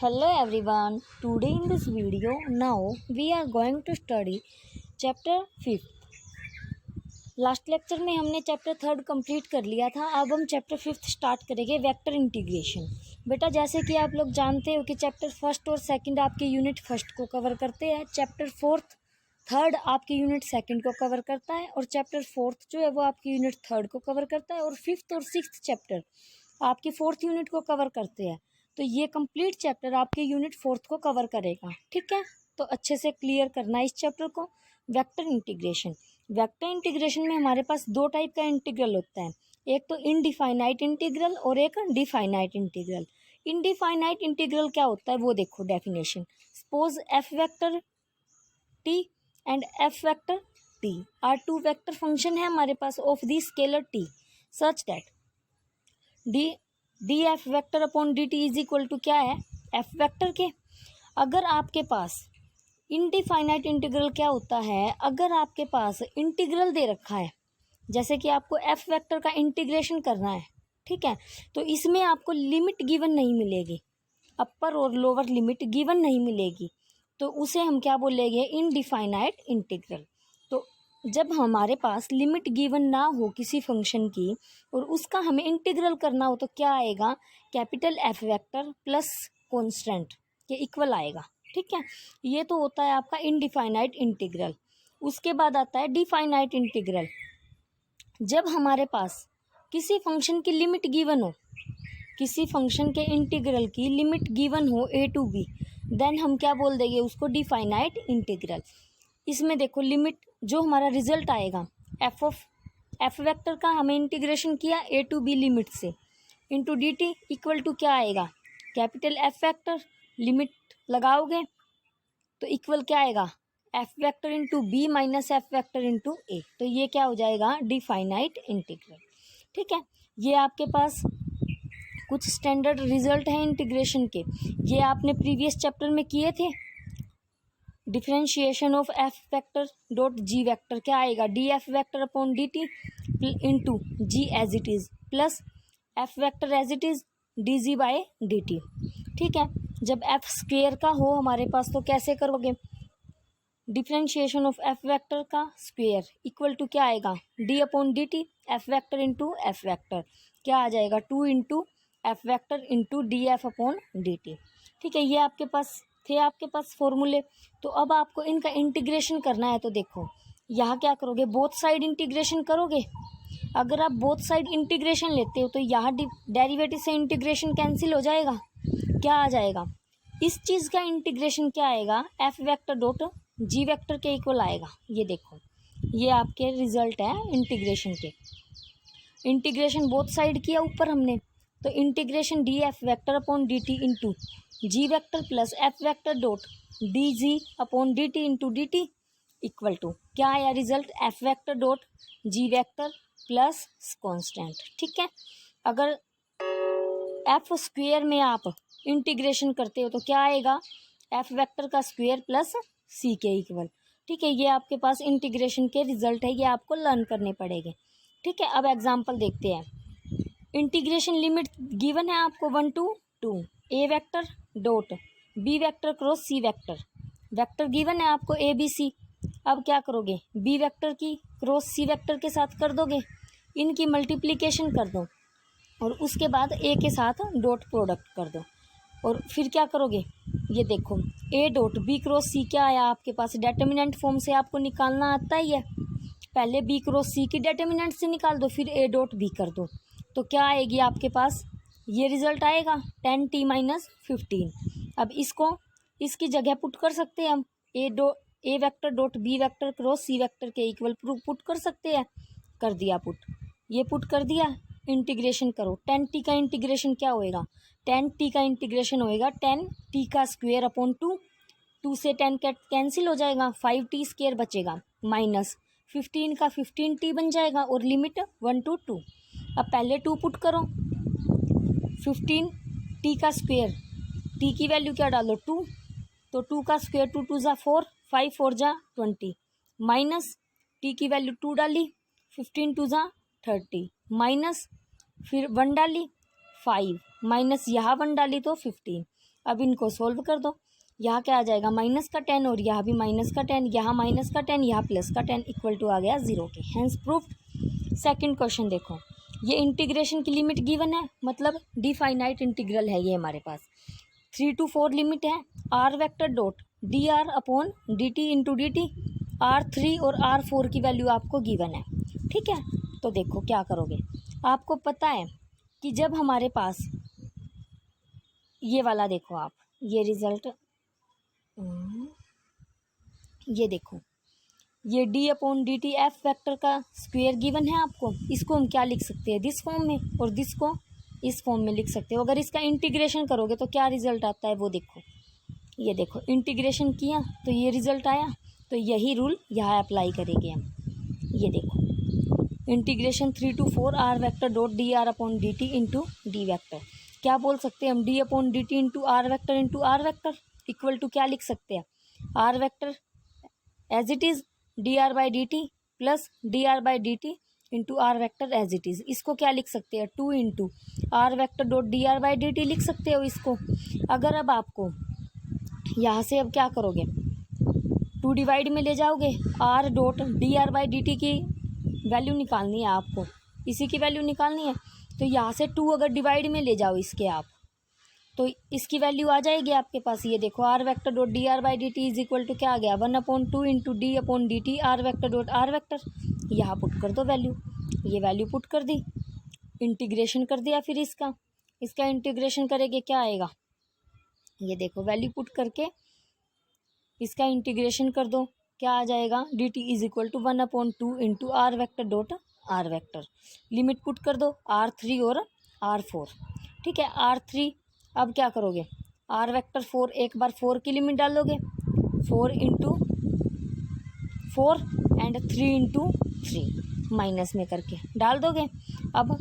Hello everyone. Today in this video, now we are going to study chapter 5th. Last lecture में हमने chapter 3 complete कर लिया था. अब हम चैप्टर 5th स्टार्ट करेंगे, वेक्टर इंटीग्रेशन. बेटा जैसे कि आप लोग जानते हो कि चैप्टर 1 और 2 आपके यूनिट 1 को कवर करते हैं, चैप्टर 3 आपके यूनिट 2 को कवर करता है और चैप्टर 4 जो है वो आपके यूनिट 3 को कवर करता है और 5th और 6th चैप्टर आपके 4th यूनिट को कवर करते हैं. तो ये कंप्लीट चैप्टर आपके यूनिट 4 को कवर करेगा. ठीक है, तो अच्छे से क्लियर करना है इस चैप्टर को. Vector integration. वेक्टर इंटीग्रेशन में हमारे पास दो टाइप का इंटीग्रल होता है, एक तो इनडिफाइनाइट इंटीग्रल और एक डिफाइनाइट इंटीग्रल. इनडिफाइनाइट इंटीग्रल क्या होता है वो देखो definition. Suppose F vector T and F vector T are two vector function है हमारे पास of the scalar T such that D F vector upon D T is equal to क्या है, एफ वेक्टर के. अगर आपके पास इनडिफाइनाइट इंटीग्रल क्या होता है, अगर आपके पास इंटीग्रल दे रखा है, जैसे कि आपको एफ वेक्टर का इंटीग्रेशन करना है, ठीक है, तो इसमें आपको लिमिट गिवन नहीं मिलेगी, अपर और लोअर लिमिट गिवन नहीं मिलेगी, तो उसे हम क्या बोलेंगे, इनडिफाइनाइट इंटीग्रल. तो जब हमारे पास लिमिट गिवन ना हो किसी फंक्शन की और उसका हमें इंटीग्रल करना हो तो क्या आएगा, capital F vector plus constant के इक्वल आएगा. ठीक है, ये तो होता है आपका इनडिफाइनाइट इंटीग्रल. उसके बाद आता है डिफाइनाइट इंटीग्रल. जब हमारे पास किसी फंक्शन की लिमिट गिवन हो, किसी फंक्शन के इंटीग्रल की लिमिट गिवन हो ए टू बी, देन हम क्या बोल देंगे उसको, डिफाइनाइट इंटीग्रल. इसमें देखो लिमिट जो हमारा रिजल्ट आएगा एफ वेक्टर का हमें इंटीग्रेशन किया ए टू बी लिमिट से into D T equal to क्या आएगा, कैपिटल एफ वेक्टर लिमिट लगाओगे तो इक्वल क्या आएगा, F vector into B minus F vector into A. तो ये क्या हो जाएगा, डिफाइनाइट इंटीग्रल. ठीक है, ये आपके पास कुछ स्टैंडर्ड रिजल्ट हैं इंटीग्रेशन के. ये आपने प्रीवियस चैप्टर में किए थे. Differentiation of F vector dot G vector क्या आएगा, D F vector upon D T into G as it is plus F vector as it is D G by D T. ठीक है, जब F square का हो हमारे पास तो कैसे करोगे, डिफरेंशिएशन ऑफ एफ वेक्टर का स्क्वेयर इक्वल टू क्या आएगा, D upon D T F vector into F vector क्या आ जाएगा, 2 into F vector into D F upon D T. ठीक है, ये आपके पास थे आपके पास फॉर्मूले. तो अब आपको इनका इंटीग्रेशन करना है. तो देखो यहाँ क्या करोगे, बोथ साइड इंटीग्रेशन करोगे. अगर आप बोथ साइड इंटीग्रेशन लेते हो तो यहाँ डेरिवेटिव से इंटीग्रेशन कैंसिल हो जाएगा, क्या आ जाएगा, इस चीज़ का इंटीग्रेशन क्या आएगा, F vector dot G vector के इक्वल आएगा. ये देखो ये आपके रिजल्ट है इंटीग्रेशन के. इंटीग्रेशन बोथ साइड किया ऊपर हमने, तो integration D F vector upon D T into G vector plus F vector dot D G upon D T into D T equal to क्या आया result, F vector dot G vector plus constant. ठीक है, अगर F square में आप integration करते हो तो क्या आएगा, एफ वेक्टर का स्क्वेयर प्लस सी के इक्वल. ठीक है, ये आपके पास इंटीग्रेशन के रिजल्ट है, ये आपको लर्न करने पड़ेंगे. ठीक है, अब एग्जांपल देखते हैं. इंटीग्रेशन लिमिट गिवन है आपको 1 to 2 A vector dot B vector cross C vector. Vector given है आपको ए बी सी. अब क्या करोगे, बी वेक्टर की क्रॉस सी वेक्टर के साथ कर दोगे, इनकी मल्टीप्लिकेशन कर दो और उसके बाद ए के साथ डॉट प्रोडक्ट कर दो और फिर क्या करोगे, ये देखो ए डॉट बी क्रॉस सी क्या आया आपके पास, डेटर्मिनेंट फॉर्म से आपको निकालना आता ही है. पहले बी क्रॉस सी की डेटर्मिनेंट से निकाल दो, फिर ए डॉट बी कर दो, तो क्या आएगी आपके पास, ये रिजल्ट आएगा 10t माइनस 15. अब इसको इसकी जगह पुट कर सकते हैं हम, A vector dot B vector cross C vector के इक्वल पुट कर सकते हैं. कर दिया पुट, ये पुट कर दिया, इंटीग्रेशन करो. 10t का इंटीग्रेशन क्या होएगा, 10t का इंटीग्रेशन होएगा 10t का स्क्वेयर अपॉन 2 से 10 कैंसिल हो जाएगा, 5t स्क्वेयर बचेगा माइनस 15 का 15t बन जाएगा और लिमिट 1 to 2. अब पहले 2 पुट करो, 15t का स्क्वेयर, t की वैल्यू क्या डालो 2, तो 2 का स्क्वेयर 2 2 जा 4, 5 4 जा 20 माइनस t की वैल्यू 2 डाली, 15 2 जा 30 माइनस फिर 1 डाली 5 माइनस यहाँ 1 डाली तो 15. अब इनको सोल्व कर दो। यहाँ क्या आ जाएगा माइनस का 10 और यहाँ भी माइनस का 10, यहाँ माइनस का 10 यहाँ प्लस का 10 इक्वल टू आ गया 0 के। Hence proofed. सेकंड क्वेश्चन देखो, ये इंटीग्रेशन की लिमिट गिवन है, मतलब डिफाइनाइट इंटीग्रल है ये हमारे पास। 3 to 4 लिमिट है। R vector dot D R upon D T into D T. R3 और R4 की वैल्यू आपको गिवन है। ठीक है, तो देखो क्या करोगे। आपको पता है कि जब हमारे पास ये वाला देखो आप, ये रिजल्ट ये देखो, ये d upon D T F vector का स्क्वायर गिवन है आपको। इसको हम क्या लिख सकते हैं, दिस फॉर्म में, और दिस को इस फॉर्म में लिख सकते हो। अगर इसका इंटीग्रेशन करोगे तो क्या रिजल्ट आता है वो देखो। ये देखो इंटीग्रेशन किया तो ये रिजल्ट आया, तो यही रूल यहाँ अप्लाई करेंगे हम। ये देखो integration 3 to 4 R vector dot D R upon D T into D vector. क्या बोल सकते हैं हम, D upon D T into R vector equal to क्या लिख सकते हैं, R vector as it is D R by D T plus D R by D T into R vector as it is. इसको क्या लिख सकते हैं, 2 into R vector dot D R by D T लिख सकते हो इसको। अगर अब आपको यहाँ से अब क्या करोगे, 2 डिवाइड में ले जाओगे, R dot D R by D T की वैल्यू निकालनी है आपको, इसी की वैल्यू निकालनी है। तो यहाँ से 2 अगर डिवाइड में ले जाओ इसके आप, तो इसकी वैल्यू आ जाएगी आपके पास। ये देखो R vector dot D R by D T is equal to क्या आ गया, 1/2 into D upon D T R vector dot R vector. यहाँ पुट कर दो वैल्यू, ये वैल्यू पुट कर दी, इंटीग्रेशन कर दिया। फिर इसका इंटीग्रेशन करेंगे क्या आएगा, ये देखो वैल्यू पुट करके इसका इंटीग्रेशन कर दो, क्या आ जाएगा, D T is equal to 1/2 into R vector dot R vector. Limit put कर दो R3 और R4। ठीक है, R3 अब क्या करोगे, आर वेक्टर 4, एक बार 4 की लिमिट डालोगे, 4 इंटू 4 एंड 3 इंटू 3 माइनस में करके डाल दोगे। अब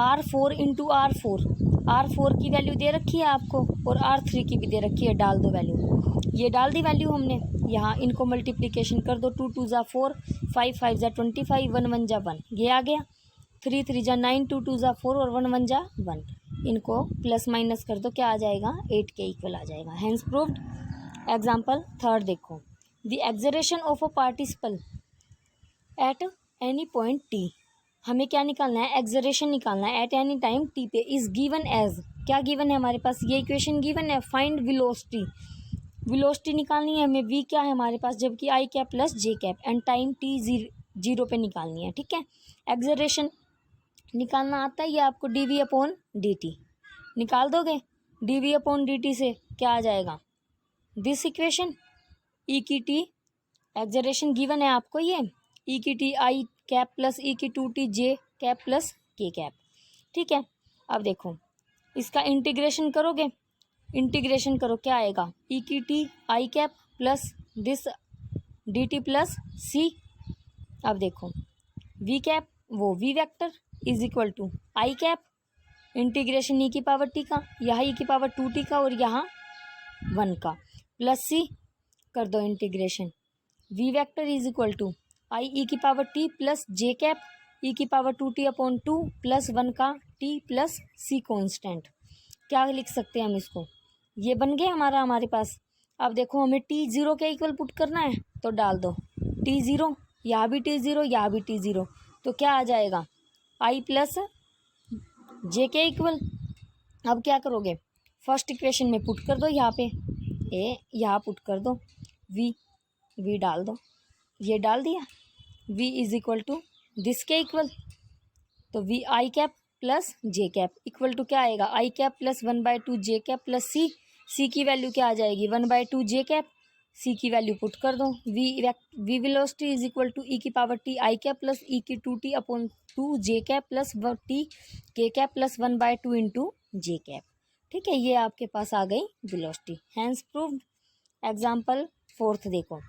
R4 इंटू R4 की वैल्यू दे रखी है आपको और R3 की भी दे रखी है, डाल दो वैल्यू। ये डाल दी वैल्यू हमने, यहाँ इनको मल्टीप्लिकेशन कर दो, 2 2 ज़ा 4, 5 5 ज़ा 25, 1 1 ज़ा 1, ये आ गया। 3 3 ज़ा 9, 2 2 ज़ा 4 और 1 1 ज़ा 1, इनको प्लस माइनस कर दो, क्या आ जाएगा, 8 के इक्वल आ जाएगा। Hence proved. एग्जाम्पल थर्ड देखो, the acceleration of a particle at any point T. हमें क्या निकालना है, एक्सलरेशन निकालना है एट एनी टाइम टी पे। इज गिवन एज, क्या गिवन है हमारे पास, ये इक्वेशन गिवन है। फाइंड वेलोसिटी निकालनी है हमें, वी क्या है हमारे पास, जबकि I cap plus J cap, and time T 0 पे निकालनी है। ठीक है, एक्सलरेशन निकालना आता है ये आपको, D V upon D T निकाल दोगे। D V upon D T से क्या आ जाएगा, दिस इक्वेशन, ई की टी एक्सलरेशन गिवन है आपको, ये ई की T I cap plus E की 2t जे कैप प्लस के कैप। ठीक है, अब देखो इसका इंटीग्रेशन करोगे, इंटीग्रेशन करो क्या आएगा, ई की T I cap plus this D T plus C. अब देखो वी कैप वो V vector is equal to I cap, integration E की पावर टी का, यहाँ ई की पावर 2t का और यहाँ 1 का, प्लस सी कर दो integration. V vector is equal to I E की power T plus J cap E की पावर 2t अपॉन 2 प्लस 1 का टी प्लस सी कॉन्स्टेंट। क्या लिख सकते हैं हम इसको, ये बन गया हमारे पास। अब देखो हमें टी 0 के इक्वल पुट करना है, तो डाल दो टी 0, यहाँ भी टी 0, यहाँ भी टी 0, तो क्या आ जाएगा, आई प्लस जे के इक्वल। अब क्या करोगे, फर्स्ट इक्वेशन में पुट कर दो, यहाँ पे ए, यहाँ पुट कर दो, वी डाल दो, ये डाल दिया, v is equal to this के इक्वल, तो V I cap plus J cap equal to क्या आएगा, I cap plus 1/2 J cap plus C की वैल्यू क्या आ जाएगी, 1/2 जे कैप, सी की वैल्यू पुट कर दो। V velocity is equal to E की power T I cap plus E की 2t upon 2 J cap plus T K cap plus 1/2 into J cap. ठीक है, ये आपके पास आ गई velocity. Hence proved. Example fourth देखो,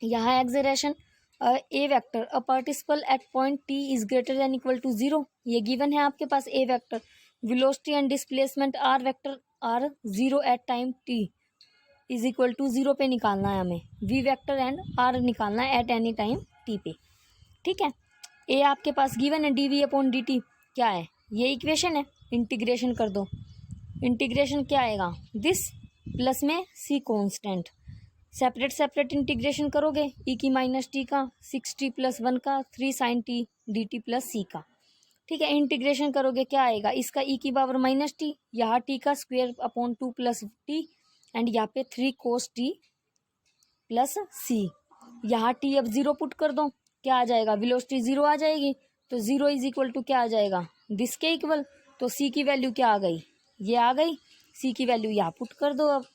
यहाँ acceleration A vector a particle at point T is greater than equal to 0, ये गिवन है आपके पास A vector. Velocity and displacement are vector R 0 at time T is equal to 0 पे निकालना है हमें, वी वेक्टर एंड आर निकालना है एट एनी टाइम टी पे। ठीक है, ए आपके पास गिवन है D V upon D T, क्या है, ये इक्वेशन है, इंटीग्रेशन कर दो, इंटीग्रेशन क्या आएगा, दिस प्लस में सी कांस्टेंट, सेपरेट सेपरेट इंटीग्रेशन करोगे ई की माइनस टी का 6t + 1 का 3 sin t dt प्लस सी का, ठीक है। इंटीग्रेशन करोगे क्या आएगा, इसका ई की पावर माइनस टी, यहाँ टी का स्क्वायर अपॉन 2 + t एंड यहाँ पे 3 cos t प्लस सी। यहाँ टी अब जीरो पुट कर दो, क्या आ जाएगा, वेलोसिटी जीरो आ जाएगी, तो जीरो इज इक्वल टू क्या आ जाएगा, दिस के इक्वल। तो सी की वैल्यू क्या आ गई, ये आ गई, सी की वैल्यू यहाँ पुट कर दो। अब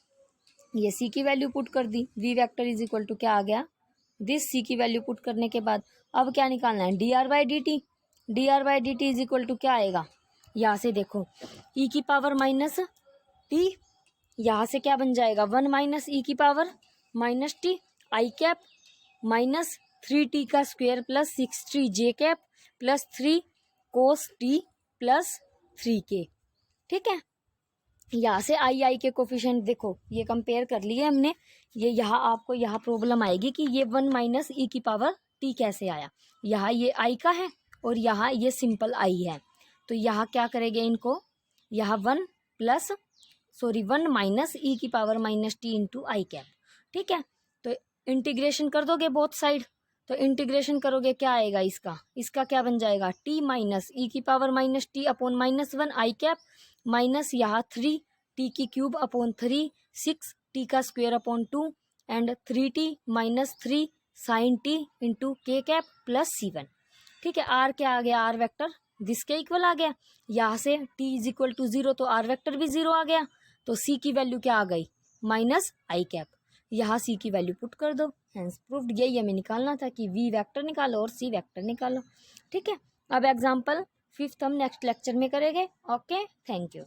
ये सी की वैल्यू पुट कर दी, V vector is equal to क्या आ गया, दिस। सी की वैल्यू पुट करने के बाद अब क्या निकालना है, D R by D T. D R by D T is equal to क्या आएगा, यहाँ से देखो ई की पावर माइनस टी, यहाँ से क्या बन जाएगा 1 माइनस ई की power minus T I cap minus 3t का स्क्वायर प्लस 6t जे cap plus 3 cos t plus 3k, ठीक है। यहाँ से आई के कोफिशिएंट देखो, ये कंपेयर कर लिए हमने, ये यहाँ आपको यहाँ प्रॉब्लम आएगी कि ये 1 माइनस ई की पावर टी कैसे आया, यहाँ ये आई का है और यहाँ ये सिंपल आई है, तो यहाँ क्या करेंगे इनको, यहाँ 1 माइनस ई की पावर माइनस टी इंटू आई कैप, ठीक है। तो इंटीग्रेशन कर दोगे बोथ साइड, तो इंटीग्रेशन करोगे क्या आएगा, इसका क्या बन जाएगा, टी माइनस ई की power minus T upon -1 I cap minus यहाँ 3 टी की क्यूब अपॉन 3 6 टी का square upon 2 and 3t minus 3 sine T into K cap plus C1, ठीक है। आर क्या आ गया, आर वेक्टर दिस के इक्वल आ गया, यहाँ से t इज इक्वल टू 0 तो आर वेक्टर भी 0 आ गया, तो सी की वैल्यू क्या आ गई, माइनस आई कैप, यहाँ सी की वैल्यू पुट कर दो, हेंस प्रूव्ड। यही हमें निकालना था कि वी वेक्टर निकालो और सी वेक्टर निकालो, ठीक है। अब एग्जाम्पल 5th हम नेक्स्ट लेक्चर में करेंगे। Okay, thank you.